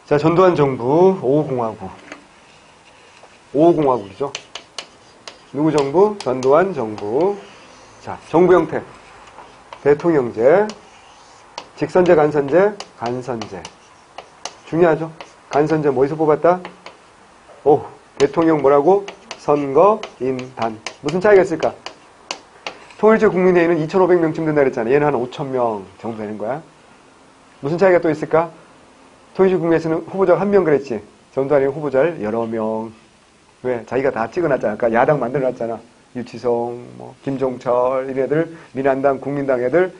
자, 전두환 정부 5공화국. 5공화국이죠. 누구 정부? 전두환 정부. 자, 정부 형태. 대통령제. 직선제, 간선제? 간선제. 중요하죠? 간선제 뭐에서 뽑았다? 오, 대통령 뭐라고? 선거, 인단. 무슨 차이가 있을까? 통일제 국민회의는 2,500명쯤 된다 그랬잖아. 얘는 한 5,000명 정도 되는 거야. 무슨 차이가 또 있을까? 통일제 국민회의에서는 후보자가 1명 그랬지. 전두환이 후보자를 여러 명. 왜? 자기가 다 찍어놨잖아. 아까 야당 만들어놨잖아. 유치송, 뭐 김종철 이런 애들, 민한당, 국민당 애들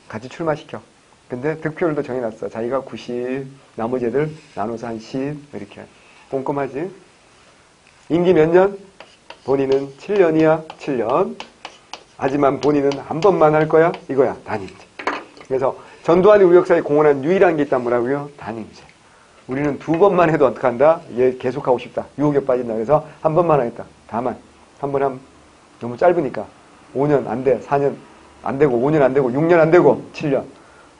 같이 출마시켜. 근데 득표율도 정해놨어. 자기가 90, 나머지 애들 나눠서 한 10, 이렇게. 꼼꼼하지? 임기 몇 년? 본인은 7년이야. 7년. 하지만 본인은 한 번만 할 거야? 이거야. 단임제. 그래서 전두환이 우리 역사에 공헌한 유일한 게 있단 뭐라고요? 단임제. 우리는 2번만 해도 어떡한다? 얘 계속하고 싶다. 유혹에 빠진다. 그래서 한 번만 하겠다. 다만 한 번 하면 너무 짧으니까 5년 안 돼. 4년 안 되고 5년 안 되고 6년 안 되고 7년.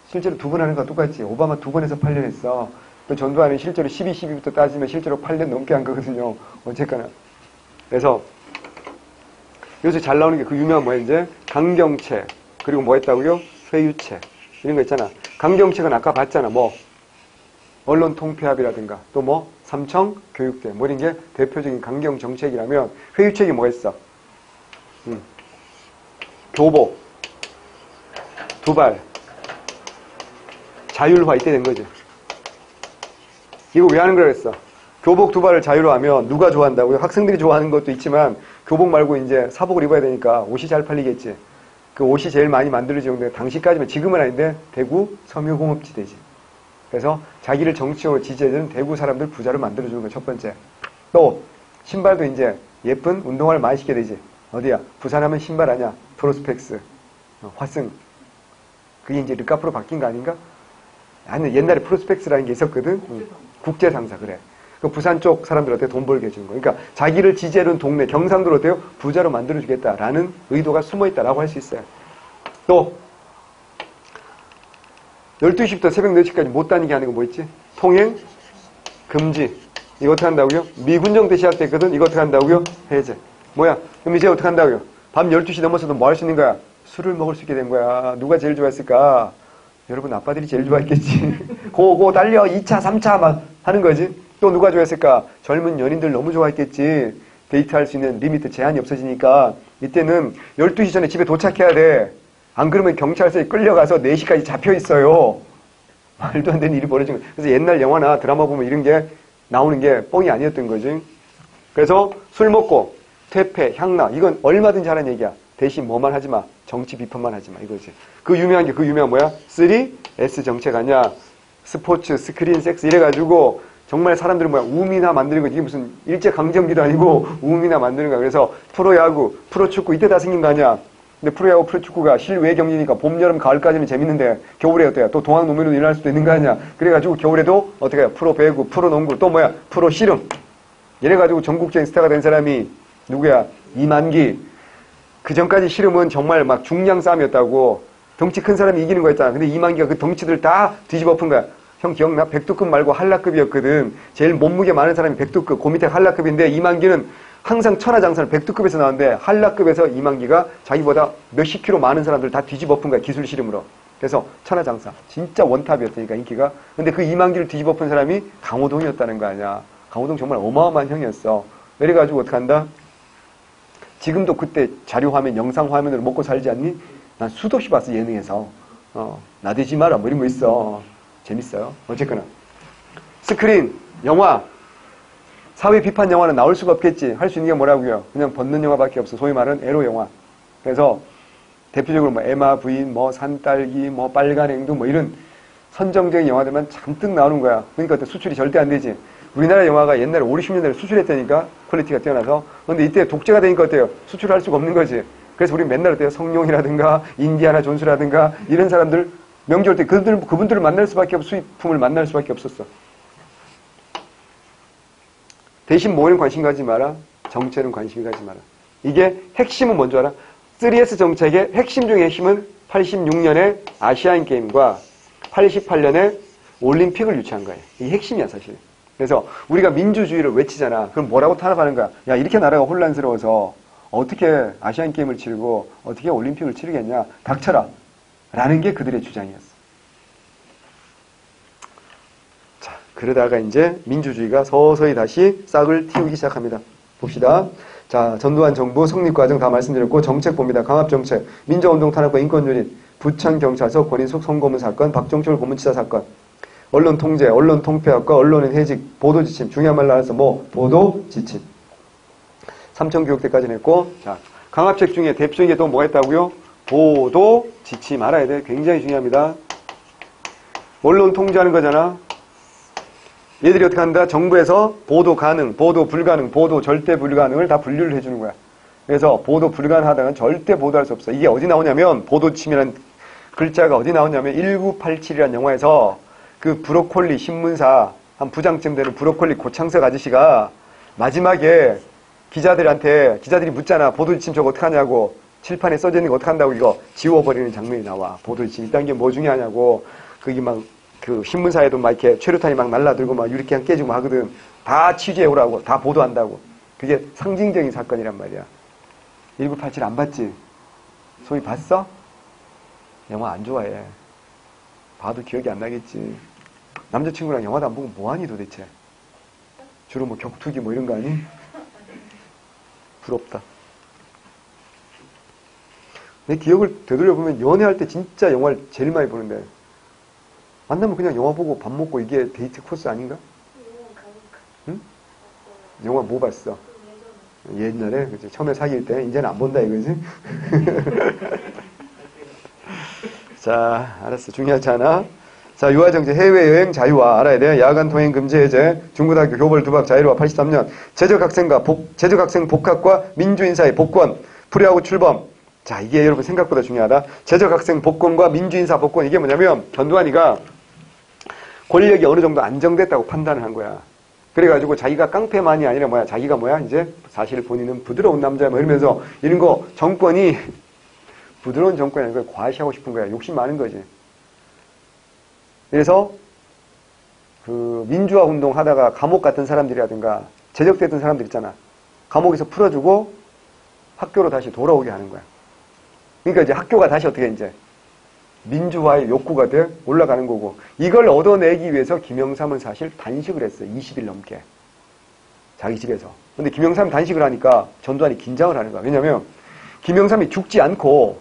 실제로 2번 하는 거 똑같지. 오바마 2번 해서 8년 했어. 또 전두환은 실제로 12부터 따지면 실제로 8년 넘게 한 거거든요. 어쨌거나. 그래서 요새 잘 나오는 게 그 유명한 뭐야 이제 강경책 그리고 뭐 했다고요? 회유책 이런 거 있잖아. 강경책은 아까 봤잖아. 뭐 언론 통폐합이라든가 또 뭐 삼청 교육대 뭐 이런 게 대표적인 강경 정책이라면 회유책이 뭐 했어? 교복 두발 자율화 이때 된 거지. 이거 왜 하는 거라 했어? 교복 두발을 자유로 하면 누가 좋아한다고요? 학생들이 좋아하는 것도 있지만 교복 말고 이제 사복을 입어야 되니까 옷이 잘 팔리겠지. 그 옷이 제일 많이 만들어지는데 당시까지면 지금은 아닌데 대구 섬유공업지대지. 그래서 자기를 정치적으로 지지해주는 대구 사람들 부자로 만들어주는 거 첫 번째. 또 신발도 이제 예쁜 운동화를 많이 신게 되지. 어디야? 부산하면 신발 아니야? 프로스펙스, 화승. 그게 이제 르카프로 바뀐 거 아닌가? 아니 옛날에 프로스펙스라는 게 있었거든. 국제상사 그래. 그 부산 쪽 사람들 어때요? 돈 벌게 해주는 거. 그러니까 자기를 지지해주는 동네 경상도를 어때요? 부자로 만들어주겠다라는 의도가 숨어있다라고 할 수 있어요. 또 12시부터 새벽 4시까지 못 다니게 하는 거 뭐 있지? 통행 금지. 이거 어떻게 한다고요? 미군정 때 시작됐거든. 이거 어떻게 한다고요? 해제. 뭐야? 그럼 이제 어떻게 한다고요? 밤 12시 넘어서도 뭐 할 수 있는 거야? 술을 먹을 수 있게 된 거야. 누가 제일 좋아했을까? 여러분 아빠들이 제일 좋아했겠지. 고고 달려 2차 3차 막 하는 거지. 또 누가 좋아했을까? 젊은 연인들 너무 좋아했겠지. 데이트할 수 있는 리미트 제한이 없어지니까 이때는 12시 전에 집에 도착해야 돼. 안 그러면 경찰서에 끌려가서 4시까지 잡혀 있어요. 말도 안 되는 일이 벌어진 거예요. 그래서 옛날 영화나 드라마 보면 이런 게 나오는 게 뻥이 아니었던 거지. 그래서 술 먹고 퇴폐, 향락 이건 얼마든지 하는 얘기야. 대신 뭐만 하지 마. 정치 비판만 하지 마. 이거지. 그 유명한 뭐야? 3S 정책 아니야. 스포츠, 스크린, 섹스 이래가지고 정말 사람들은 뭐야? 우미나 만드는 거. 이게 무슨 일제강점기도 아니고 우미나 만드는 거야. 그래서 프로야구, 프로축구 이때 다 생긴 거 아니야. 근데 프로야구, 프로축구가 실외 경기니까 봄, 여름, 가을까지는 재밌는데 겨울에 어때요? 또 동학 농민으로 일어날 수도 있는 거 아니야. 그래가지고 겨울에도 어떻게 해요? 프로 배구, 프로 농구 또 뭐야? 프로 씨름. 이래가지고 전국적인 스타가 된 사람이 누구야? 이만기. 그 전까지 씨름은 정말 막 중량 싸움이었다고. 덩치 큰 사람이 이기는 거였잖아. 근데 이만기가 그 덩치들 다 뒤집어 엎은 거야. 형 기억나? 백두급 말고 한라급이었거든. 제일 몸무게 많은 사람이 백두급, 그 밑에 한라급인데 이만기는 항상 천하장사를 백두급에서 나왔는데 한라급에서 이만기가 자기보다 몇십 킬로 많은 사람들 다 뒤집어 엎은 거야. 기술 씨름으로. 그래서 천하장사. 진짜 원탑이었으니까 인기가. 근데 그 이만기를 뒤집어 엎은 사람이 강호동이었다는 거 아니야. 강호동 정말 어마어마한 형이었어. 이래가지고 어떡한다? 지금도 그때 자료화면, 영상화면으로 먹고 살지 않니? 난 수도 없이 봤어, 예능에서. 나대지 마라, 뭐 이런 거 있어. 재밌어요. 어쨌거나. 스크린, 영화, 사회 비판 영화는 나올 수가 없겠지. 할 수 있는 게 뭐라고요? 그냥 벗는 영화밖에 없어. 소위 말하는 에로 영화. 그래서 대표적으로 뭐 에마 부인, 뭐 산딸기, 뭐 빨간 행두 뭐 이런 선정적인 영화들만 잔뜩 나오는 거야. 그러니까 수출이 절대 안 되지. 우리나라 영화가 옛날에 5, 60년대에 수출했다니까 퀄리티가 뛰어나서. 근데 이때 독재가 되니까 어때요? 수출할 수가 없는 거지. 그래서 우리 맨날 어때요? 성룡이라든가 인디아나 존스라든가 이런 사람들 명절 때 그분들을 만날 수밖에 없어. 수입품을 만날 수밖에 없었어. 대신 뭐에는 관심 가지 마라. 정체는 관심 가지 마라. 이게 핵심은 뭔지 알아? 3S 정책의 핵심 중의 핵심은 86년에 아시안 게임과 88년에 올림픽을 유치한 거예요. 이게 핵심이야, 사실. 그래서 우리가 민주주의를 외치잖아. 그럼 뭐라고 탄압하는 거야? 야, 이렇게 나라가 혼란스러워서 어떻게 아시안 게임을 치르고 어떻게 올림픽을 치르겠냐? 닥쳐라. 라는 게 그들의 주장이었어. 자, 그러다가 이제 민주주의가 서서히 다시 싹을 틔우기 시작합니다. 봅시다. 자, 전두환 정부 성립과정 다 말씀드렸고, 정책 봅니다. 강압정책, 민주운동 탄압과 인권유린, 부천경찰서 권인숙 성고문 사건, 박종철 고문치사 사건, 언론 통제, 언론 통폐합과 언론인 해직, 보도지침, 중요한 말로 알아서 보도지침. 삼천교육대까지는 했고, 자, 강압책 중에 대표적인 게 또 뭐가 있다고요? 보도지침 알아야 돼. 굉장히 중요합니다. 언론 통제하는 거잖아. 얘들이 어떻게 한다? 정부에서 보도 가능, 보도 불가능, 보도 절대 불가능을 다 분류를 해주는 거야. 그래서 보도 불가능하다는 절대 보도할 수 없어. 이게 어디 나오냐면, 보도지침이라는 글자가 어디 나오냐면 1987이라는 영화에서 그 브로콜리 신문사 한 부장쯤 되는 브로콜리 고창석 아저씨가 마지막에 기자들이 묻잖아. 보도지침 저거 어떡하냐고. 칠판에 써져 있는 거 어떡한다고 이거 지워버리는 장면이 나와. 보도지침 이딴 게 뭐 중요하냐고. 거기 막 그 신문사에도 막 이렇게 최루탄이 막 날라들고 막 유리캔 깨지고 하거든. 다 취재해오라고. 다 보도한다고. 그게 상징적인 사건이란 말이야. 1987 안 봤지? 소위 봤어? 영화 안 좋아해. 봐도 기억이 안 나겠지. 남자친구랑 영화도 안 보고 뭐하니 도대체? 주로 뭐 격투기 뭐 이런 거 아니? 부럽다. 내 기억을 되돌려보면 연애할 때 진짜 영화를 제일 많이 보는데 만나면 그냥 영화 보고 밥 먹고 이게 데이트 코스 아닌가? 응? 영화 뭐 봤어? 옛날에 그치? 처음에 사귈 때 이제는 안 본다 이거지? 자, 알았어. 중요하지 않아? 자, 유아정책 해외여행 자유화 알아야 돼. 야간 통행 금지 해제, 중고등학교 교벌 두박 자유화 83년, 재적학생 복학과 민주인사의 복권, 불의하고 출범. 자, 이게 여러분 생각보다 중요하다. 재적학생 복권과 민주인사 복권 이게 뭐냐면 전두환이가 권력이 어느 정도 안정됐다고 판단을 한 거야. 그래가지고 자기가 깡패만이 아니라 뭐야? 자기가 뭐야? 이제 사실 본인은 부드러운 남자야 뭐 이러면서 이런 거 정권이 부드러운 정권이 아니고 과시하고 싶은 거야. 욕심 많은 거지. 그래서 그 민주화 운동 하다가 감옥 갔던 사람들이라든가 제적됐던 사람들 있잖아. 감옥에서 풀어주고 학교로 다시 돌아오게 하는 거야. 그러니까 이제 학교가 다시 어떻게 이제 민주화의 욕구가 돼 올라가는 거고 이걸 얻어내기 위해서 김영삼은 사실 단식을 했어요. 20일 넘게. 자기 집에서. 근데 김영삼이 단식을 하니까 전두환이 긴장을 하는 거야. 왜냐면 김영삼이 죽지 않고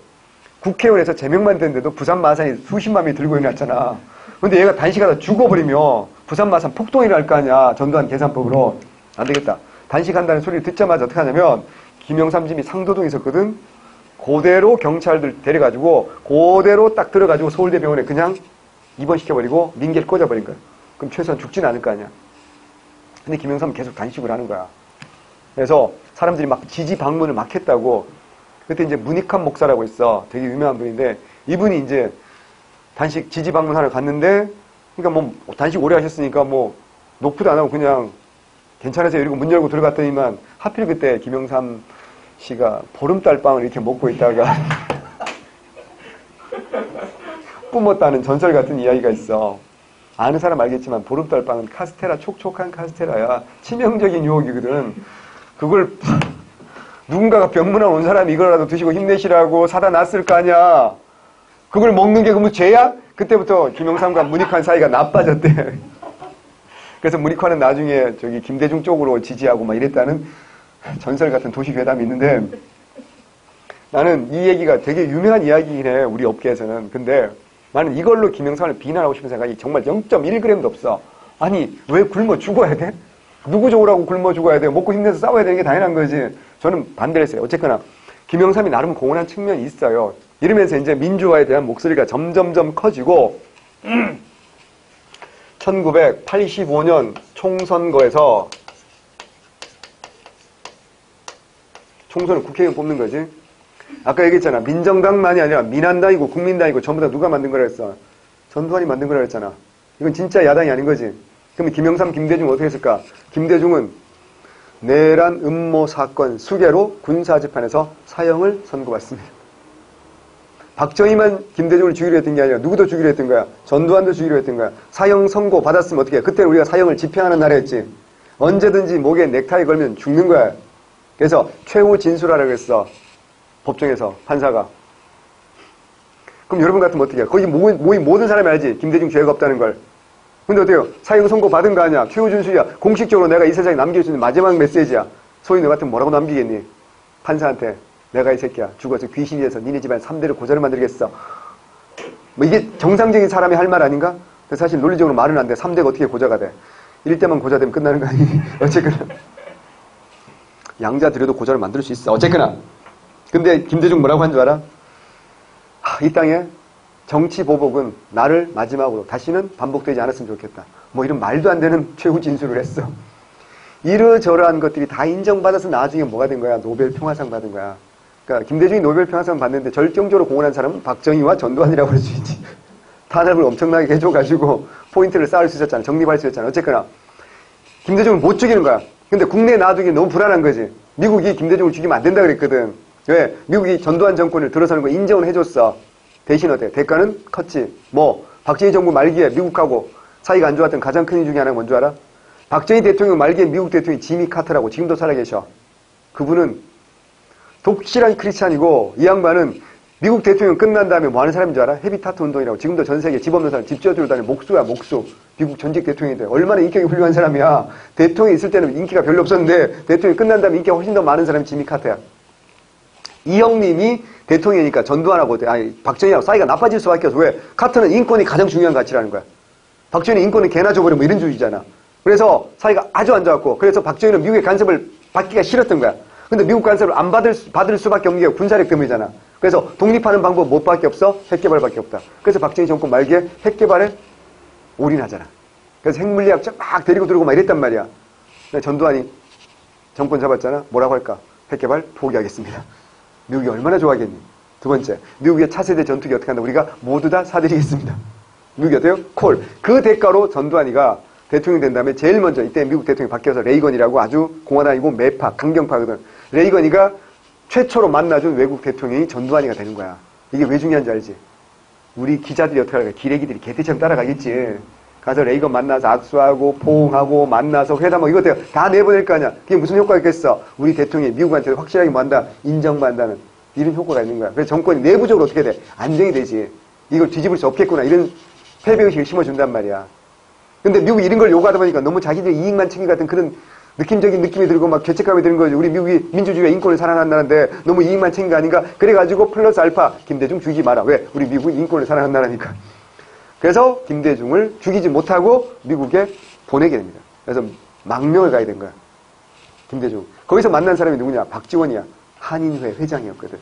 국회의원에서 제명만 됐는데도 부산 마산이 수십만 명이 들고 일어났잖아. 근데 얘가 단식하다 죽어버리면 부산 마산 폭동이 날 거 아니야. 전두환 계산법으로. 안 되겠다. 단식한다는 소리를 듣자마자 어떻게 하냐면 김영삼 집이 상도동에 있었거든. 그대로 경찰들 데려가지고 그대로 딱 들어가지고 서울대병원에 그냥 입원시켜버리고 민계를 꽂아버린 거야. 그럼 최소한 죽지는 않을 거 아니야. 근데 김영삼은 계속 단식을 하는 거야. 그래서 사람들이 막 지지 방문을 막 했다고. 그때 이제 문익환 목사라고 있어. 되게 유명한 분인데 이분이 이제 단식 지지 방문하러 갔는데 그러니까 뭐 단식 오래 하셨으니까 뭐 노크도 안 하고 그냥 괜찮으세요 이러고 문 열고 들어갔더니만 하필 그때 김영삼 씨가 보름달빵을 이렇게 먹고 있다가 뿜었다는 전설 같은 이야기가 있어. 아는 사람 알겠지만 보름달빵은 카스테라, 촉촉한 카스테라야. 치명적인 유혹이거든. 그걸 누군가가 병문안 온 사람이 이거라도 드시고 힘내시라고 사다 놨을 거 아니야. 그걸 먹는 게 그러면 죄야? 그때부터 김영삼과 문익환 사이가 나빠졌대. 그래서 문익환은 나중에 저기 김대중 쪽으로 지지하고 막 이랬다는 전설 같은 도시 괴담이 있는데 나는 이 얘기가 되게 유명한 이야기이긴 해. 우리 업계에서는. 근데 나는 이걸로 김영삼을 비난하고 싶은 생각이 정말 0.1g도 없어. 아니 왜 굶어 죽어야 돼? 누구 좋으라고 굶어 죽어야 돼? 먹고 힘내서 싸워야 되는 게 당연한 거지. 저는 반대를 했어요. 어쨌거나 김영삼이 나름 공헌한 측면이 있어요. 이러면서 이제 민주화에 대한 목소리가 점점점 커지고 1985년 총선거에서 총선은 국회의원 뽑는 거지. 아까 얘기했잖아. 민정당만이 아니라 민한당이고 국민당이고 전부 다 누가 만든 거라 했어? 전두환이 만든 거라 했잖아. 이건 진짜 야당이 아닌 거지. 그럼 김영삼, 김대중 어떻게 했을까? 김대중은 내란 음모 사건 수개로 군사재판에서 사형을 선고받습니다. 박정희만 김대중을 죽이려 했던 게 아니라 누구도 죽이려 했던 거야. 전두환도 죽이려 했던 거야. 사형 선고 받았으면 어떻게 해? 그때 우리가 사형을 집행하는 나라였지. 언제든지 목에 넥타이 걸면 죽는 거야. 그래서 최후 진술하라고 그랬어. 법정에서 판사가. 그럼 여러분 같으면 어떻게 해? 거기 모인 모든 사람이 알지. 김대중 죄가 없다는 걸. 근데 어때요? 사형 선고 받은 거 아니야. 최후 진술이야. 공식적으로 내가 이 세상에 남길 수 있는 마지막 메시지야. 소위 너 같으면 뭐라고 남기겠니? 판사한테. 내가 이 새끼야 죽어서 귀신이 돼서 니네 집안 3대를 고자를 만들겠어. 뭐 이게 정상적인 사람이 할 말 아닌가? 근데 사실 논리적으로 말은 안 돼. 3대가 어떻게 고자가 돼? 1대만 고자 되면 끝나는 거 아니? 어쨌거나 양자 들여도 고자를 만들 수 있어. 어쨌거나 근데 김대중 뭐라고 한 줄 알아? 이 땅에 정치 보복은 나를 마지막으로 다시는 반복되지 않았으면 좋겠다. 뭐 이런 말도 안 되는 최후 진술을 했어. 이러저러한 것들이 다 인정받아서 나중에 뭐가 된 거야? 노벨 평화상 받은 거야. 그러니까 김대중이 노벨 평화상 받는데 절정적으로 공헌한 사람은 박정희와 전두환이라고 할 수 있지. 탄압을 엄청나게 해줘가지고 포인트를 쌓을 수 있었잖아. 정립할 수 있었잖아. 어쨌거나 김대중을 못 죽이는 거야. 근데 국내에 놔두기 너무 불안한 거지. 미국이 김대중을 죽이면 안 된다 그랬거든. 왜? 미국이 전두환 정권을 들어서는 거 인정을 해줬어. 대신 어때? 대가는 컸지. 뭐 박정희 정부 말기에 미국하고 사이가 안 좋았던 가장 큰 이유 중에 하나가 뭔 줄 알아? 박정희 대통령 말기에 미국 대통령이 지미 카터라고 지금도 살아계셔. 그분은 독실한 크리스찬이고 이 양반은 미국 대통령 끝난 다음에 뭐 하는 사람인 줄 알아? 헤비타트 운동이라고. 지금도 전 세계 집 없는 사람 집 지어주러 다니는 목수야 목수. 미국 전직 대통령이 돼. 얼마나 인격이 훌륭한 사람이야. 대통령이 있을 때는 인기가 별로 없었는데 대통령이 끝난 다음에 인기가 훨씬 더 많은 사람이 지미 카터야. 이 형님이 대통령이니까 전두환하고 박정희하고 사이가 나빠질 수밖에 없어. 왜? 카터는 인권이 가장 중요한 가치라는 거야. 박정희는 인권은 개나 줘버려 뭐 이런 주의잖아. 그래서 사이가 아주 안 좋았고 그래서 박정희는 미국의 간섭을 받기가 싫었던 거야. 근데 미국 간섭을 안 받을 수밖에 없는 게 군사력 때문이잖아. 그래서 독립하는 방법 뭐밖에 없어? 핵개발밖에 없다. 그래서 박정희 정권 말기에 핵개발에 올인하잖아. 그래서 핵물리학자 막 데리고 들어오고 막 이랬단 말이야. 전두환이 정권 잡았잖아. 뭐라고 할까? 핵개발 포기하겠습니다. 미국이 얼마나 좋아하겠니? 두 번째, 미국의 차세대 전투기 어떻게 한다? 우리가 모두 다 사드리겠습니다. 미국이 어때요? 콜. 그 대가로 전두환이가 대통령 된 다음에 제일 먼저 이때 미국 대통령이 바뀌어서 레이건이라고 아주 공화당이고 매파, 강경파거든. 레이건이가 최초로 만나준 외국 대통령이 전두환이가 되는 거야. 이게 왜 중요한지 알지? 우리 기자들이 어떻게 할까? 기레기들이 개떼처럼 따라가겠지. 가서 레이건 만나서 악수하고 포옹하고 만나서 회담하고 이거 다 내보낼 거 아니야. 그게 무슨 효과가 있겠어? 우리 대통령이 미국한테 확실하게 뭐 한다? 인정받는다는 이런 효과가 있는 거야. 그래서 정권이 내부적으로 어떻게 돼? 안정이 되지. 이걸 뒤집을 수 없겠구나. 이런 패배의식을 심어준단 말이야. 근데 미국이 이런 걸 요구하다 보니까 너무 자기들 이익만 챙기 같은 그런 느낌적인 느낌이 들고 막 죄책감이 드는 거지. 우리 미국이 민주주의와 인권을 사랑한다는데 너무 이익만 챙긴 거 아닌가? 그래가지고 플러스 알파 김대중 죽이지 마라. 왜? 우리 미국은 인권을 사랑한다니까. 그래서 김대중을 죽이지 못하고 미국에 보내게 됩니다. 그래서 망명을 가야 된 거야. 김대중. 거기서 만난 사람이 누구냐? 박지원이야. 한인회 회장이었거든.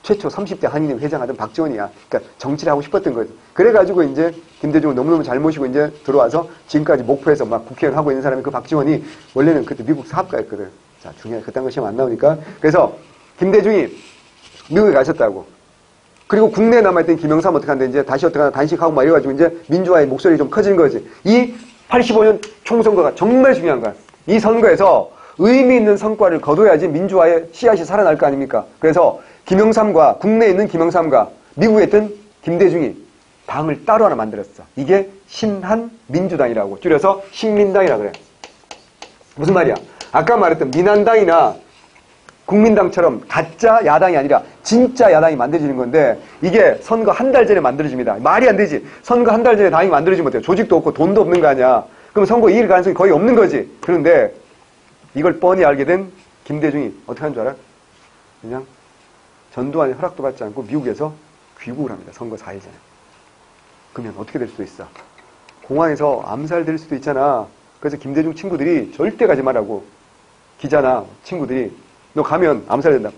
최초 30대 한인회 회장하던 박지원이야. 그러니까 정치를 하고 싶었던 거지. 그래가지고 이제 김대중을 너무너무 잘 모시고 이제 들어와서 지금까지 목포에서 막 국회의원 하고 있는 사람이 그 박지원이 원래는 그때 미국 사업가였거든. 자, 중요해. 그딴 거 시험 안 나오니까. 그래서 김대중이 미국에 가셨다고. 그리고 국내에 남아있던 김영삼 어떻게 하는데 이제 다시 어떻게 하나 단식하고 막 이래가지고 이제 민주화의 목소리 좀 커지는 거지. 이 85년 총선거가 정말 중요한 거야. 이 선거에서 의미 있는 성과를 거둬야지 민주화의 씨앗이 살아날 거 아닙니까? 그래서 김영삼과 국내에 있는 김영삼과 미국에 있던 김대중이 당을 따로 하나 만들었어. 이게 신한민주당이라고 줄여서 식민당이라고 그래. 무슨 말이야? 아까 말했던 민한당이나 국민당처럼 가짜 야당이 아니라 진짜 야당이 만들어지는 건데 이게 선거 한 달 전에 만들어집니다. 말이 안 되지. 선거 한 달 전에 당이 만들어지면 어때요? 조직도 없고 돈도 없는 거 아니야. 그럼 선거 이길 가능성이 거의 없는 거지. 그런데 이걸 뻔히 알게 된 김대중이 어떻게 한 줄 알아? 그냥 전두환의 허락도 받지 않고 미국에서 귀국을 합니다. 선거 4일 전에. 그러면 어떻게 될 수도 있어? 공항에서 암살될 수도 있잖아. 그래서 김대중 친구들이 절대 가지 말라고. 기자나 친구들이 너 가면 암살된다.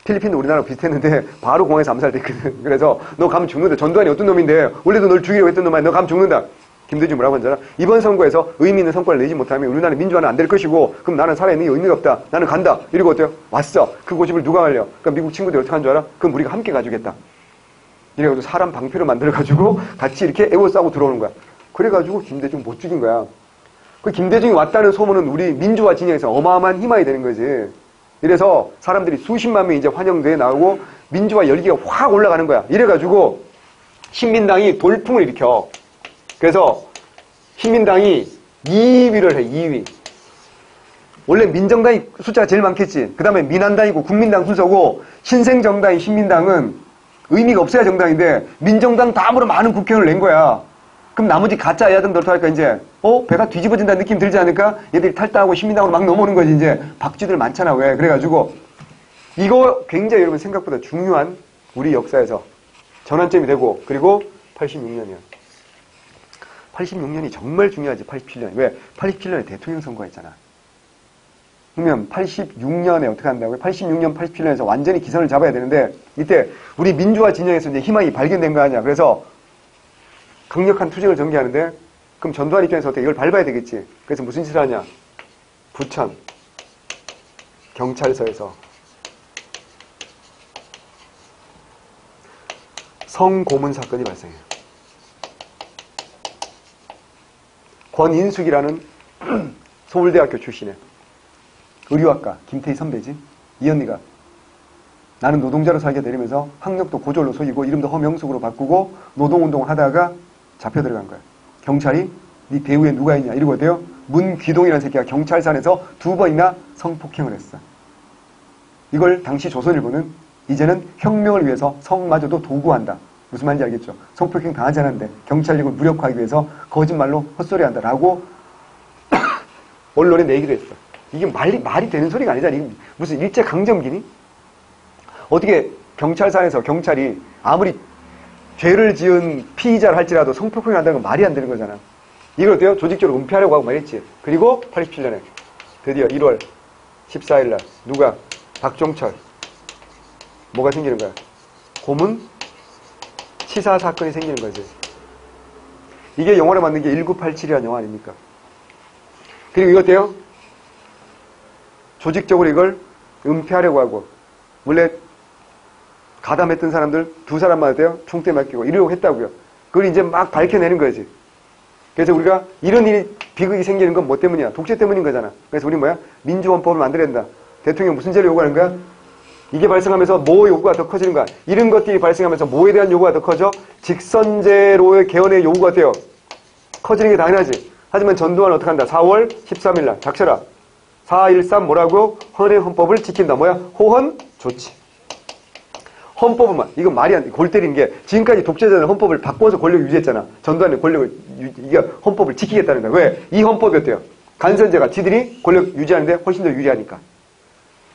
필리핀도 우리나라랑 비슷했는데 바로 공항에서 암살됐거든. 그래서 너 가면 죽는다. 전두환이 어떤 놈인데 원래도 널 죽이려고 했던 놈아. 너 가면 죽는다. 김대중 뭐라고 한줄 알아? 이번 선거에서 의미 있는 성과를 내지 못하면 우리나라 민주화는 안 될 것이고 그럼 나는 살아있는 게 의미가 없다. 나는 간다. 이러고 어때요? 왔어. 그 고집을 누가 말려? 그러니까 미국 친구들이 어떻게 한 줄 알아? 그럼 우리가 함께 가주겠다. 이래가지고 사람 방패를 만들어가지고 같이 이렇게 에워싸고 들어오는 거야. 그래가지고 김대중 못 죽인 거야. 그 김대중이 왔다는 소문은 우리 민주화 진영에서 어마어마한 희망이 되는 거지. 이래서 사람들이 수십만 명이 이제 환영대에 나오고 민주화 열기가 확 올라가는 거야. 이래가지고 신민당이 돌풍을 일으켜. 그래서 신민당이 2위를 해, 2위. 원래 민정당이 숫자가 제일 많겠지. 그 다음에 민한당이고 국민당 순서고 신생정당인 신민당은 의미가 없어야 정당인데 민정당 다음으로 많은 국회의원을 낸 거야. 그럼 나머지 가짜 야당 덜터하니까 이제 배가 뒤집어진다는 느낌 들지 않을까? 얘들이 탈당하고 신민당으로 막 넘어오는 거지. 이제 박쥐들 많잖아. 왜? 그래가지고 이거 굉장히 여러분 생각보다 중요한 우리 역사에서 전환점이 되고 그리고 86년이야. 86년이 정말 중요하지. 87년. 왜? 87년에 대통령 선거가 있잖아. 그러면 86년에 어떻게 한다고요? 86년, 87년에서 완전히 기선을 잡아야 되는데 이때 우리 민주화 진영에서 이제 희망이 발견된 거 아니야. 그래서 강력한 투쟁을 전개하는데 그럼 전두환 입장에서 어떻게 이걸 밟아야 되겠지. 그래서 무슨 짓을 하냐. 부천 경찰서에서 성고문 사건이 발생해요. 권인숙이라는 서울대학교 출신의 의류학과 김태희 선배지. 이 언니가 나는 노동자로 살게 되면서 학력도 고졸로 속이고 이름도 허명숙으로 바꾸고 노동운동을 하다가 잡혀 들어간 거야. 경찰이 네 배후에 누가 있냐 이러고 어때요? 문귀동이라는 새끼가 경찰서 안에서 2번이나 성폭행을 했어. 이걸 당시 조선일보는 이제는 혁명을 위해서 성마저도 도구한다. 무슨 말인지 알겠죠? 성폭행 당하지 않았는데 경찰력을 무력화하기 위해서 거짓말로 헛소리한다 라고 언론에 내기도 했어. 이게 말이 되는 소리가 아니잖아. 이게 무슨 일제강점기니? 어떻게 경찰서 안에서 경찰이 아무리 죄를 지은 피의자를 할지라도 성폭행을 한다는 건 말이 안 되는 거잖아. 이걸 어때요? 조직적으로 은폐하려고 하고 말했지. 그리고 87년에 드디어 1월 14일 날 누가? 박종철. 뭐가 생기는 거야? 고문 치사 사건이 생기는 거지. 이게 영화로 만든 게 1987이라는 영화 아닙니까? 그리고 이거 어때요? 조직적으로 이걸 은폐하려고 하고 원래 가담했던 사람들 2사람만 어때요? 총대 맡기고 이러려고 했다고요. 그걸 이제 막 밝혀내는 거지. 그래서 우리가 이런 일이 비극이 생기는 건 뭐 때문이야? 독재 때문인 거잖아. 그래서 우리 뭐야? 민주헌법을 만들어야 된다. 대통령 무슨 죄를 요구하는 거야? 이게 발생하면서 뭐 요구가 더 커지는 거야? 이런 것들이 발생하면서 뭐에 대한 요구가 더 커져? 직선제로의 개헌의 요구가 돼요. 커지는 게 당연하지. 하지만 전두환은 어떻게 한다? 4월 13일 날 닥쳐라. 4.13 뭐라고? 헌법을 지킨다. 뭐야? 호헌 조치. 헌법은 이건 말이 안 돼. 골 때리는 게 지금까지 독재자는 헌법을 바꿔서 권력을 유지했잖아. 전두환은 권력을 이게 헌법을 지키겠다는 거야. 왜? 이 헌법이 어때요? 간선제가 지들이 권력 유지하는데 훨씬 더 유리하니까.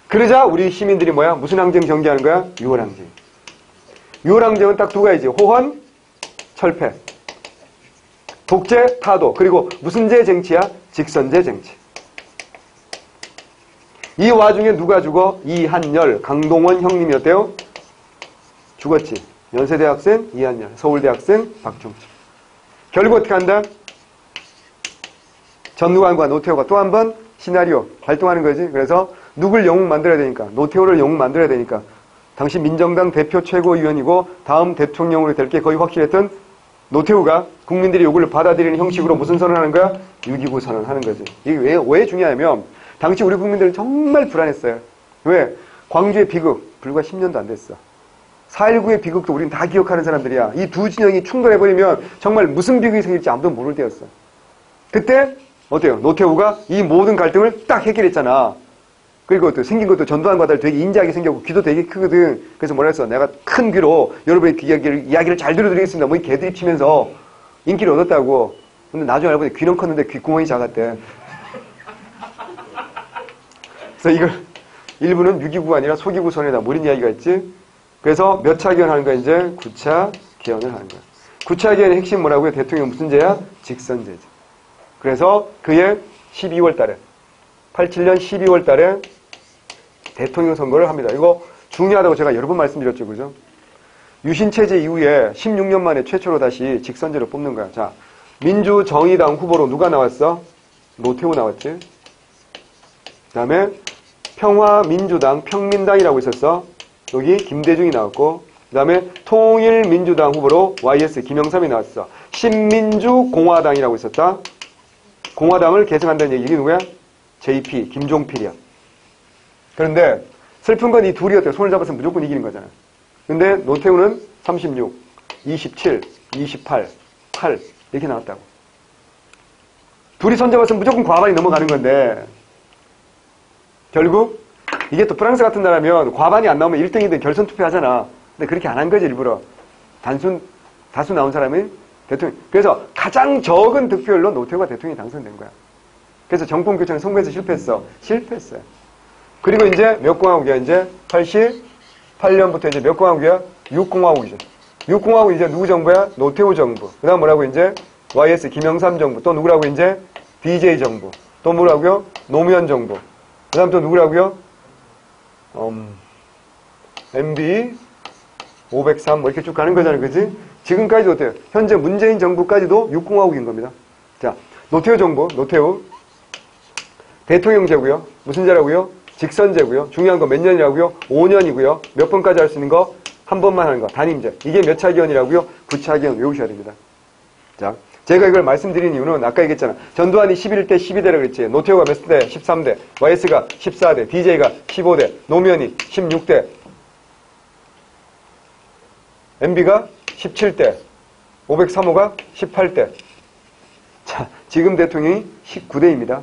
그러자 우리 시민들이 뭐야? 무슨 항쟁 전개하는 거야? 6월 항쟁. 6월 항쟁은 딱 2가지지. 호헌, 철폐. 독재, 타도. 그리고 무슨 제 쟁취야? 직선제 쟁취. 이 와중에 누가 죽어? 이한열, 강동원 형님이 어때요? 죽었지. 연세대학생 이한열, 서울대학생 박종철. 결국 어떻게 한다? 전두환과 노태우가 또 한 번 시나리오 발동하는 거지. 그래서 누굴 영웅 만들어야 되니까, 노태우를 영웅 만들어야 되니까 당시 민정당 대표 최고위원이고 다음 대통령으로 될 게 거의 확실했던 노태우가 국민들이 요구를 받아들이는 형식으로 무슨 선언을 하는 거야? 6.29 선언을 하는 거지. 이게 왜 중요하냐면 당시 우리 국민들은 정말 불안했어요. 왜? 광주의 비극 불과 10년도 안 됐어. 4.19의 비극도 우리는 다 기억하는 사람들이야. 이 두 진영이 충돌해버리면 정말 무슨 비극이 생길지 아무도 모를 때였어. 그때 어때요? 노태우가 이 모든 갈등을 딱 해결했잖아. 그리고 또 생긴 것도 전두환과 달리 되게 인자하게 생겼고 귀도 되게 크거든. 그래서 뭐라 했어? 내가 큰 귀로 여러분의 이야기를 잘 들어드리겠습니다. 뭐 이 개들이 치면서 인기를 얻었다고. 근데 나중에 알고 보니 귀는 컸는데 귓구멍이 작았대. 그래서 이걸 일부는 6.29가 아니라 소기구 선언이다. 뭐 이런 이야기가 있지. 그래서 몇 차 개헌하는 거야? 이제 9차 개헌을 하는 거야. 9차 개헌의 핵심 뭐라고요? 대통령 무슨 죄야? 직선제지. 그래서 그해 12월 달에 87년 12월 달에 대통령 선거를 합니다. 이거 중요하다고 제가 여러 번 말씀드렸죠. 그죠? 유신체제 이후에 16년 만에 최초로 다시 직선제로 뽑는 거야. 자, 민주정의당 후보로 누가 나왔어? 노태우 나왔지. 그 다음에 평화민주당, 평민당이라고 있었어. 여기 김대중이 나왔고, 그 다음에 통일민주당 후보로 YS 김영삼이 나왔어. 신민주공화당이라고 있었다. 공화당을 계승한다는 얘기. 이게 누구야? JP 김종필이야. 그런데 슬픈 건 이 둘이었대요. 손을 잡았으면 무조건 이기는 거잖아. 근데 노태우는 36, 27, 28, 8 이렇게 나왔다고. 둘이 손 잡았으면 무조건 과반이 넘어가는 건데 결국 이게 또 프랑스 같은 나라면 과반이 안 나오면 1등이든 결선 투표하잖아. 근데 그렇게 안 한 거지 일부러. 다수 나온 사람이 대통령. 그래서 가장 적은 득표율로 노태우가 대통령이 당선된 거야. 그래서 정권 교체는 선거에서 실패했어요. 그리고 이제 몇 공화국이야? 이제 88년부터 이제 몇 공화국이야? 6공화국이죠. 6공화국 이제 누구 정부야? 노태우 정부. 그 다음 뭐라고 이제? YS 김영삼 정부. 또 누구라고 이제? DJ 정부. 또 뭐라고요? 노무현 정부. 그 다음 또 누구라고요? MB 503 뭐 이렇게 쭉 가는 거잖아요. 그지? 지금까지도 어때요? 현재 문재인 정부까지도 6공화국인 겁니다. 자, 노태우 정부, 노태우. 대통령제고요. 무슨 제라고요? 직선제고요. 중요한 거 몇 년이라고요? 5년이고요. 몇 번까지 할 수 있는 거? 한 번만 하는 거. 단임제. 이게 몇 차 기원이라고요? 9차 기원 외우셔야 됩니다. 자, 제가 이걸 말씀드린 이유는 아까 얘기했잖아. 전두환이 11대 12대라 그랬지. 노태우가 몇 대? 13대. YS가 14대. DJ가 15대. 노무현이 16대. MB가 17대. 503호가 18대. 자, 지금 대통령이 19대입니다.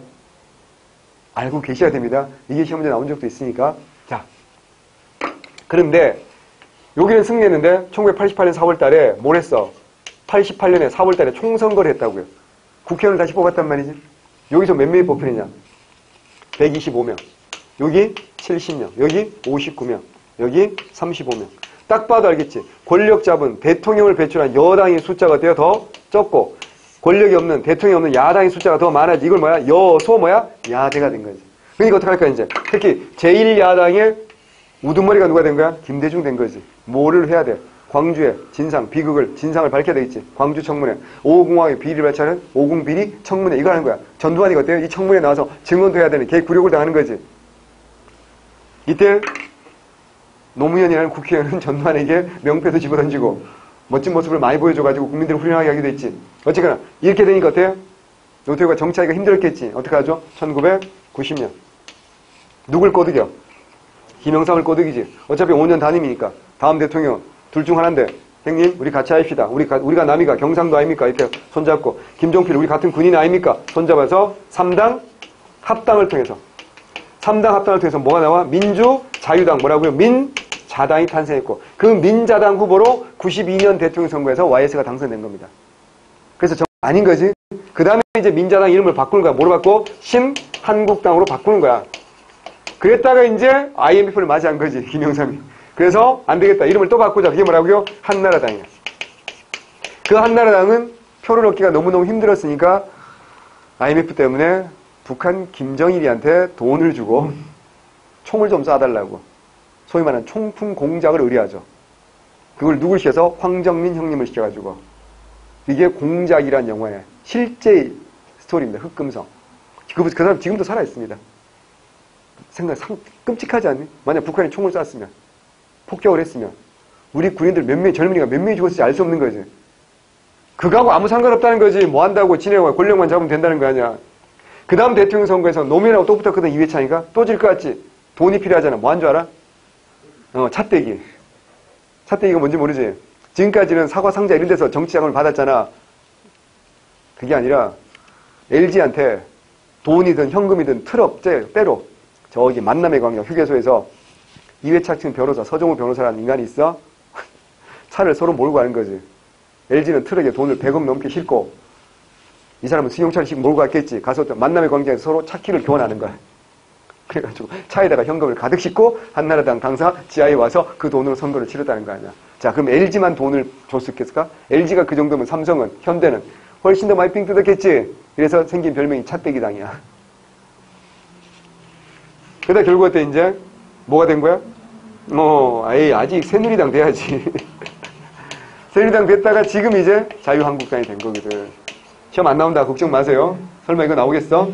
알고 계셔야 됩니다. 이게 시험 문제 나온 적도 있으니까. 자, 그런데 여기는 승리했는데 1988년 4월 달에 뭘 했어? 88년에 4월 달에 총선거를 했다고요. 국회의원을 다시 뽑았단 말이지. 여기서 몇 명이 뽑히느냐? 125명. 여기 70명. 여기 59명. 여기 35명. 딱 봐도 알겠지. 권력 잡은 대통령을 배출한 여당의 숫자가 어때요? 더 적고 권력이 없는 대통령이 없는 야당의 숫자가 더 많아지. 이걸 뭐야? 여소 뭐야? 야대가 된 거지. 그러니까 어떡할까 이제. 특히 제1야당의 우두머리가 누가 된 거야? 김대중 된 거지. 뭐를 해야 돼? 광주에 진상, 비극을, 진상을 밝혀야 되겠지. 광주 청문회. 5공화의 비리를 밝혀는 5공 비리 청문회. 이거 하는 거야. 전두환이가 어때요? 이 청문회에 나와서 증언도 해야 되는 걔 굴욕을 당하는 거지. 이때 노무현이라는 국회의원은 전두환에게 명패도 집어던지고 멋진 모습을 많이 보여줘가지고 국민들을 훌륭하게 하기도 했지. 어쨌거나 이렇게 되니까 어때요? 노태우가 정치하기가 힘들었겠지. 어떻게 하죠? 1990년. 누굴 꼬드겨? 김영삼을 꼬드기지. 어차피 5년 단임이니까. 다음 대통령 둘 중 하나인데 형님 우리 같이 합시다. 우리가 남이가 경상도 아닙니까? 이렇게 손잡고 김종필 우리 같은 군인 아닙니까? 손잡아서 3당 합당을 통해서 3당 합당을 통해서 뭐가 나와? 민주자유당 뭐라고요? 민자당이 탄생했고 그 민자당 후보로 92년 대통령 선거에서 YS가 당선된 겁니다. 그래서 아닌 거지. 그 다음에 이제 민자당 이름을 바꾸는 거야. 뭐로 바꿔? 신한국당으로 바꾸는 거야. 그랬다가 이제 IMF를 맞이한 거지. 김영삼이. 그래서 안 되겠다. 이름을 또 바꾸자. 그게 뭐라고요? 한나라당이야. 그 한나라당은 표를 얻기가 너무너무 힘들었으니까 IMF 때문에 북한 김정일이한테 돈을 주고 총을 좀 쏴달라고 소위 말하는 총풍 공작을 의뢰하죠. 그걸 누굴 시켜서? 황정민 형님을 시켜가지고. 이게 공작이란 영화의 실제 스토리입니다. 흑금성. 그 사람 지금도 살아있습니다. 끔찍하지 않니? 만약 북한이 총을 쐈으면 폭격을 했으면 우리 군인들 몇 명이 젊은이가 몇 명이 죽었을지 알 수 없는 거지. 그거하고 아무 상관없다는 거지. 뭐 한다고 지네가 권력만 잡으면 된다는 거 아니야. 그 다음 대통령 선거에서 노무현하고 또 붙었거든. 이회창이가. 또 질 것 같지. 돈이 필요하잖아. 뭐 한 줄 알아? 차떼기. 차떼기가 뭔지 모르지. 지금까지는 사과 상자 이런 데서 정치자금을 받았잖아. 그게 아니라 LG한테 돈이든 현금이든 트럭 때로 저기 만남의 광역 휴게소에서 이회창 변호사, 서정우 변호사라는 인간이 있어. 차를 서로 몰고 가는 거지. LG는 트럭에 돈을 100억 넘게 싣고 이 사람은 승용차를 싣고 몰고 갔겠지. 가서 만남의 광장에서 서로 차키를 교환하는 거야. 그래가지고 차에다가 현금을 가득 싣고 한나라당 당사 지하에 와서 그 돈으로 선거를 치렀다는 거 아니야. 자, 그럼 LG만 돈을 줬었겠을까? LG가 그 정도면 삼성은, 현대는 훨씬 더 많이 삥 뜯었겠지. 그래서 생긴 별명이 차떼기당이야. 그러다 결국 어때 이제 뭐가 된 거야? 아직 새누리당 돼야지. 새누리당 됐다가 지금 이제 자유한국당이 된 거거든. 시험 안 나온다 걱정 마세요. 설마 이거 나오겠어?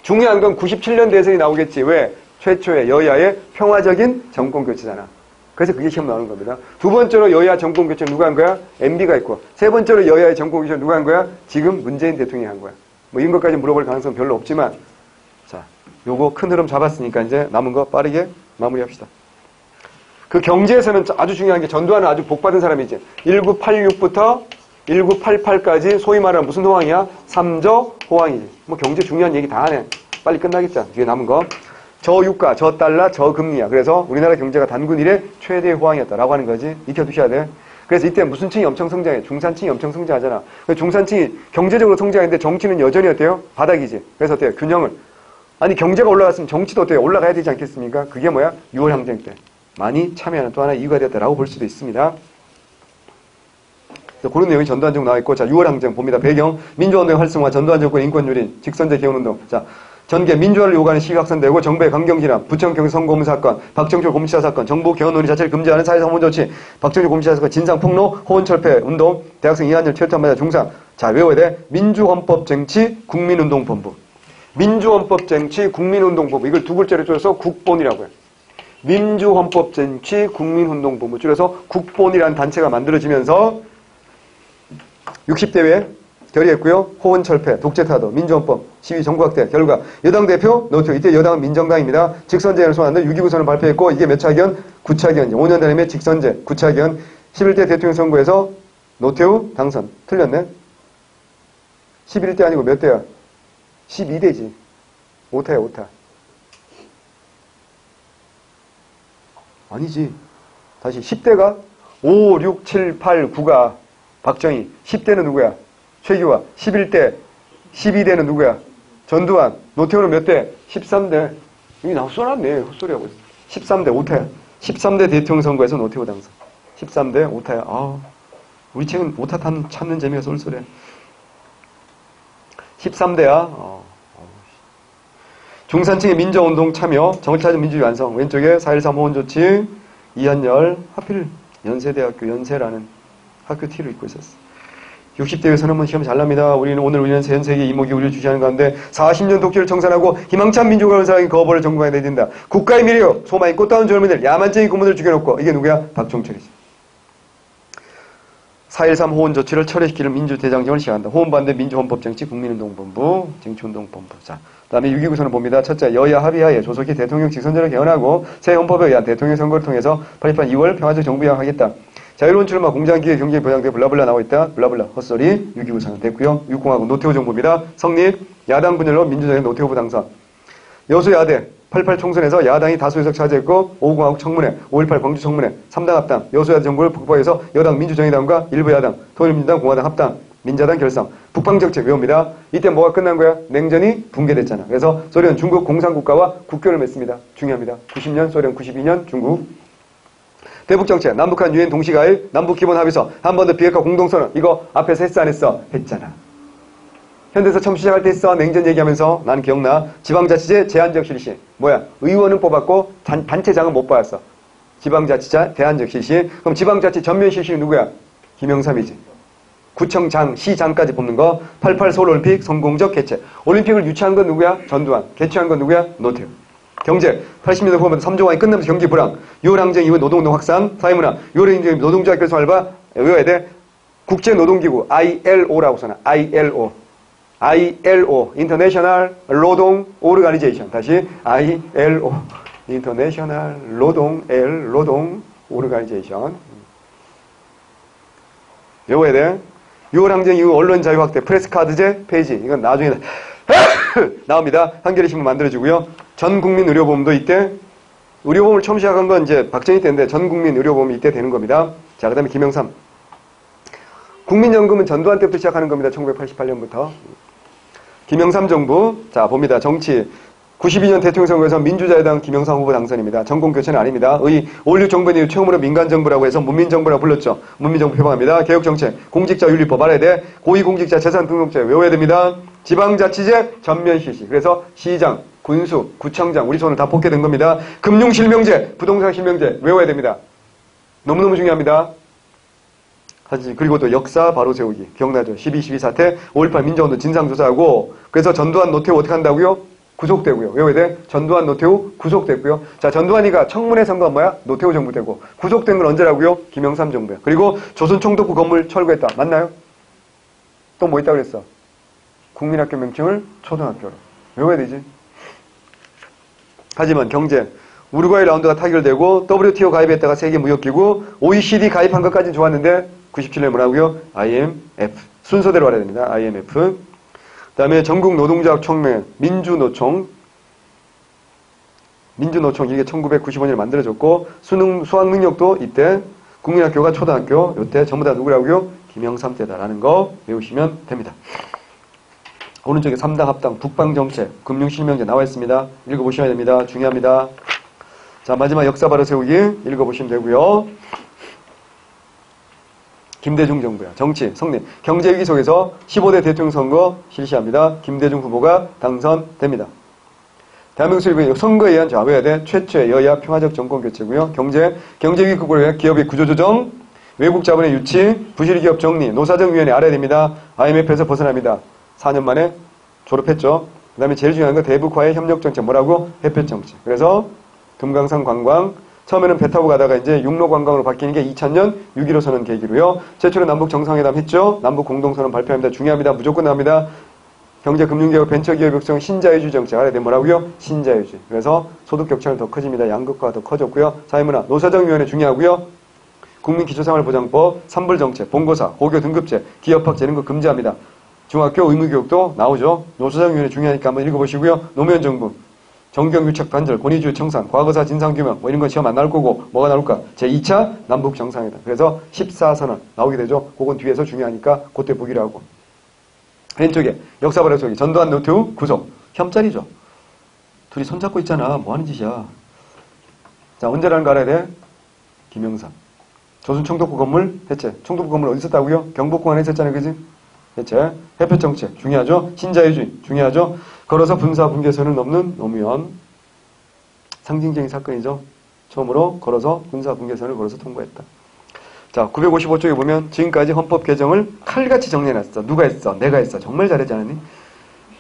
중요한 건 97년 대선이 나오겠지. 왜? 최초의 여야의 평화적인 정권교체잖아. 그래서 그게 시험 나오는 겁니다. 두 번째로 여야 정권교체 누가 한 거야? MB가 있고. 세 번째로 여야의 정권교체 누가 한 거야? 지금 문재인 대통령이 한 거야. 뭐 이런 것까지 물어볼 가능성은 별로 없지만 자 요거 큰 흐름 잡았으니까 이제 남은 거 빠르게 마무리합시다. 그 경제에서는 아주 중요한 게 전두환은 아주 복받은 사람이지. 1986부터 1988까지 소위 말하는 무슨 호황이야? 삼저 호황이지. 뭐 경제 중요한 얘기 다 하네. 빨리 끝나겠죠. 뒤에 남은 거. 저유가, 저달러, 저금리야. 그래서 우리나라 경제가 단군 이래 최대의 호황이었다라고 하는 거지. 익혀두셔야 돼. 그래서 이때 무슨 층이 엄청 성장해? 중산층이 엄청 성장하잖아. 중산층이 경제적으로 성장했는데 정치는 여전히 어때요? 바닥이지. 그래서 어때요? 균형을. 아니 경제가 올라갔으면 정치도 어때요? 올라가야 되지 않겠습니까? 그게 뭐야? 6월 항쟁 때 많이 참여하는 또 하나의 이유가 되었다라고 볼 수도 있습니다. 그런 내용이 전두환 정부 나와 있고, 자 6월 항쟁 봅니다. 배경 민주화운동의 활성화, 전두환 정권 인권유린, 직선제 개헌운동. 자 전개 민주화를 요구하는 시위 확산되고 정부의 강경진압, 부천 경기 선거문 사건, 박정철 고문치사 사건, 정부 개헌 논의 자체를 금지하는 사회상 혼원 조치, 박정철 고문치사 사건, 진상 폭로, 호언철폐 운동, 대학생 이한열 철퇴한마다 중상. 자 외워야 돼. 민주헌법쟁취 국민운동본부. 민주헌법쟁취 국민운동본부. 이걸 두 글자로 줄여서 국본이라고 해요. 민주헌법쟁취 국민운동본부. 줄여서 국본이라는 단체가 만들어지면서 60대 회 결의했고요. 호언철폐, 독재타도, 민주헌법, 시위 전국확대, 결과 여당 대표 노태우. 이때 여당은 민정당입니다. 직선제를 소환하는 6.29 선언을 발표했고 이게 몇 차기현? 9차기현. 5년 단임의 직선제, 9차기현. 11대 대통령 선거에서 노태우 당선. 틀렸네. 11대 아니고 몇 대야? 12대지. 5타야 5타. 아니지. 다시 10대가 5, 6, 7, 8, 9가 박정희. 10대는 누구야? 최규화. 11대. 12대는 누구야? 전두환. 노태우는 몇 대? 13대. 여기 나 써놨네. 헛소리하고 있어. 13대 5타야. 13대 대통령 선거에서 노태우 당선. 13대 5타야. 아, 우리 책은 5타 찾는 재미가 쏠쏠해. 13대야. 중산층의 민주운동 참여, 정치적 민주주의 완성. 왼쪽에 4.13 호언조치, 이한열, 하필 연세대학교 연세라는 학교 티를 입고 있었어. 60대 선언문 시험 잘 납니다. 우리는 전 세계 이목이 우리를 주시하는 가운데 40년 독재를 청산하고 희망찬 민족을 건설하기 거부를 정부에 내딘다. 국가의 미래요. 소망이 꽃다운 젊은이들, 야만적인 고문을 죽여놓고. 이게 누구야? 박종철이지. 4.13 호언조치를 철회시키는 민주대장정을 시행한다. 호언반대 민주헌법정치 국민운동본부, 정치운동본부. 자, 그 다음에 6.29 선언 봅니다. 첫째, 여야 합의하에 조속히 대통령 직선제를 개헌하고 새 헌법에 의한 대통령 선거를 통해서 88 2월 평화적 정부 양하겠다. 자유로운 출마, 공장기회, 경제 보장대 블라블라 나와 있다. 블라블라 헛소리. 6.29 선언 됐고요. 6공화국 노태우 정부입니다. 성립, 야당 분열로 민주당의 노태우부 당선. 여수야대 88 총선에서 야당이 다수의석 차지했고 5공화국 청문회, 5.18 광주 청문회, 3당 합당, 여수야대 정부를 북부에서 여당 민주정의당과 일부 야당, 통일민주당, 공화당 합당, 민자당 결성, 북방정책 외웁니다. 이때 뭐가 끝난 거야? 냉전이 붕괴됐잖아. 그래서 소련, 중국 공산국가와 국교를 맺습니다. 중요합니다. 90년 소련, 92년 중국. 대북정책, 남북한 유엔 동시가일, 남북기본합의서, 한반도 비핵화 공동선언. 이거 앞에서 했어 안 했어? 했잖아. 현대에서 처음 시작할 때 했어. 냉전 얘기하면서. 나는 기억나. 지방자치제 제한적 실시. 뭐야? 의원은 뽑았고 단체장은 못 받았어. 지방자치자 대안적 실시. 그럼 지방자치 전면 실시는 누구야? 김영삼이지. 구청장, 시장까지 뽑는 거. 88 서울올림픽 성공적 개최. 올림픽을 유치한 건 누구야? 전두환. 개최한 건 누구야? 노태우. 경제, 80년대 후반부터 3조 원이 끝나면서 경기 불황, 6월 항쟁 이후 노동운동 확산, 사회문화, 6월 항쟁 노동자 결성 알바, 외워야 돼. 국제노동기구, ILO라고 써놔. ILO. ILO, International 노동 Organization. 다시, ILO, International 노동 Organization. 외워야 돼. 6월 항쟁 이후 언론 자유 확대, 프레스카드제 폐지. 이건 나중에 나옵니다. 한겨레 신문 만들어지고요. 전 국민 의료보험도 이때, 의료보험을 처음 시작한 건 이제 박정희 때인데 전 국민 의료보험이 이때 되는 겁니다. 자, 그 다음에 김영삼. 국민연금은 전두환 때부터 시작하는 겁니다. 1988년부터. 김영삼 정부. 자, 봅니다. 정치. 92년 대통령 선거에서 민주자유당 김영삼 후보 당선입니다. 전공교체는 아닙니다. 5.16 정부 이후 처음으로 민간정부라고 해서 문민정부라고 불렀죠. 문민정부 표방합니다. 개혁정책, 공직자윤리법 알아야 돼. 고위공직자 재산등록제 외워야 됩니다. 지방자치제 전면 실시. 그래서 시장, 군수, 구청장 우리 손을 다 뽑게 된 겁니다. 금융실명제, 부동산실명제 외워야 됩니다. 너무너무 중요합니다. 그리고 또 역사 바로 세우기. 기억나죠? 12.12 사태, 5.18 민주운동 진상조사하고 그래서 전두환 노태우 어떻게 한다고요? 구속되고요. 외워야 돼? 전두환 노태우 구속됐고요. 자, 전두환이가 청문회 선거가 뭐야? 노태우 정부 되고 구속된 건 언제라고요? 김영삼 정부야. 그리고 조선총독부 건물 철거했다. 맞나요? 또 뭐 있다고 그랬어? 국민학교 명칭을 초등학교로. 외워야 되지? 하지만 경제, 우루과이 라운드가 타결되고 WTO 가입했다가 세계무역기구, OECD 가입한 것까지는 좋았는데 97년에 뭐라고요? IMF. 순서대로 알아야 됩니다. IMF. 그 다음에 전국노동자총회, 민주노총 이게 1995년에 만들어졌고 수학능력도 이때 국민학교가 초등학교 요때 전부 다 누구라고요? 김영삼 때다라는 거 외우시면 됩니다. 오른쪽에 3당 합당 북방정책 금융실명제 나와 있습니다. 읽어보셔야 됩니다. 중요합니다. 자, 마지막 역사 바로 세우기 읽어보시면 되고요. 김대중 정부야. 정치, 성립, 경제위기 속에서 15대 대통령 선거 실시합니다. 김대중 후보가 당선됩니다. 대한민국 수립의 선거에 의한 외워야 돼. 최초의 여야 평화적 정권 교체고요. 경제위기 극복을 위한 기업의 구조조정, 외국 자본의 유치, 부실기업 정리, 노사정위원회 알아야 됩니다. IMF에서 벗어납니다. 4년 만에 졸업했죠. 그 다음에 제일 중요한 건 대북과의 협력정책 뭐라고? 햇볕정책. 그래서 금강산 관광, 처음에는 배 타고 가다가 이제 육로 관광으로 바뀌는 게 2000년 6.15 선언 계기로요. 최초로 남북 정상회담 했죠. 남북 공동선언 발표합니다. 중요합니다. 무조건 나옵니다. 경제금융개혁, 벤처기업 육성, 신자유주의 정책. 알아야 돼. 뭐라고요? 신자유주의. 그래서 소득 격차는 더 커집니다. 양극화가 더 커졌고요. 사회문화, 노사정위원회 중요하고요. 국민기초생활보장법, 산불정책, 본고사, 고교 등급제, 기업학 재능급 금지합니다. 중학교 의무교육도 나오죠. 노사정위원회 중요하니까 한번 읽어보시고요. 노무현정부, 정경유착 단절, 권위주의 청산, 과거사 진상규명 뭐 이런 건 시험 안 나올 거고 뭐가 나올까? 제2차 남북정상회담. 그래서 14선언 나오게 되죠. 그건 뒤에서 중요하니까 그때 보기로 하고. 왼쪽에 역사발효 속이 전두환 노태우 구속. 혐짤이죠. 둘이 손잡고 있잖아. 뭐 하는 짓이야. 자, 언제라는 거 알아야 돼? 김영삼. 조선 총독부 건물 해체. 총독부 건물 어디 있었다고요? 경복궁 안에 있었잖아요. 그지? 해체. 햇볕정책 중요하죠. 신자유주의 중요하죠. 걸어서 군사분계선을 넘는 노무현. 상징적인 사건이죠. 처음으로 걸어서 군사분계선을 걸어서 통과했다. 자, 955쪽에 보면 지금까지 헌법 개정을 칼같이 정리해놨어. 누가 했어? 내가 했어. 정말 잘했지 않았니?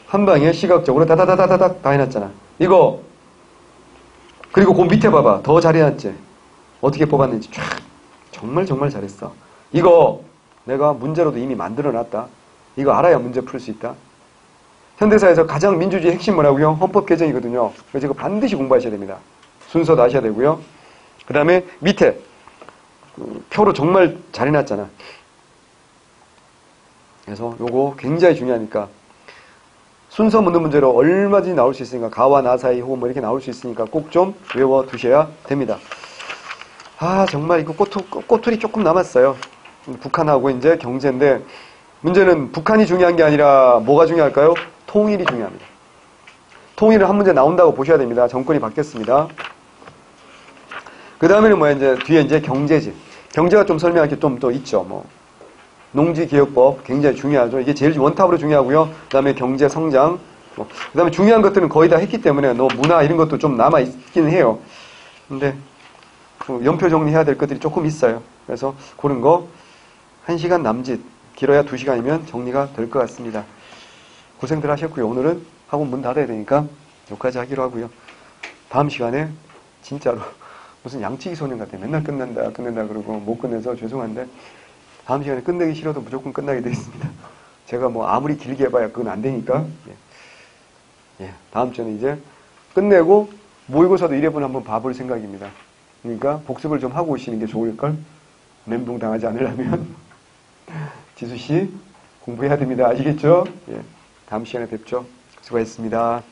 한 방에 시각적으로 다다다다다닥 다 해놨잖아. 이거 그리고 그 밑에 봐봐. 더 잘해놨지. 어떻게 뽑았는지 쫙. 정말 잘했어. 이거 내가 문제로도 이미 만들어놨다. 이거 알아야 문제 풀 수 있다. 현대사에서 가장 민주주의 핵심 뭐라고요? 헌법 개정이거든요. 그래서 이거 반드시 공부하셔야 됩니다. 순서도 아셔야 되고요. 그 다음에 밑에 표로 정말 잘 해놨잖아. 그래서 요거 굉장히 중요하니까 순서 묻는 문제로 얼마든지 나올 수 있으니까 가와 나 사이 혹은 뭐 이렇게 나올 수 있으니까 꼭 좀 외워두셔야 됩니다. 아, 정말 이거 꼬투리 조금 남았어요. 북한하고 이제 경제인데 문제는 북한이 중요한 게 아니라 뭐가 중요할까요? 통일이 중요합니다. 통일은 한 문제 나온다고 보셔야 됩니다. 정권이 바뀌었습니다. 그 다음에는 뭐야, 이제, 뒤에 이제 경제지. 경제가 좀 설명할 게 좀 또 있죠. 뭐. 농지개혁법 굉장히 중요하죠. 이게 제일 원탑으로 중요하고요. 그 다음에 경제 성장. 뭐. 그 다음에 중요한 것들은 거의 다 했기 때문에 문화 이런 것도 좀 남아있긴 해요. 근데, 연표 정리해야 될 것들이 조금 있어요. 그래서 그런 거 1시간 남짓, 길어야 2시간이면 정리가 될 것 같습니다. 고생들 하셨고요. 오늘은 학원 문 닫아야 되니까 여기까지 하기로 하고요. 다음 시간에 진짜로 무슨 양치기 소년 같아요. 맨날 끝낸다 그러고 못 끝내서 죄송한데 다음 시간에 끝내기 싫어도 무조건 끝나게 되어 있습니다. 제가 뭐 아무리 길게 해봐야 그건 안 되니까 다음 주에는 이제 끝내고 모의고사도 1회분 한번 봐볼 생각입니다. 그러니까 복습을 좀 하고 오시는 게 좋을걸? 멘붕 당하지 않으려면 지수씨 공부해야 됩니다. 아시겠죠? 다음 시간에 뵙죠. 수고하셨습니다.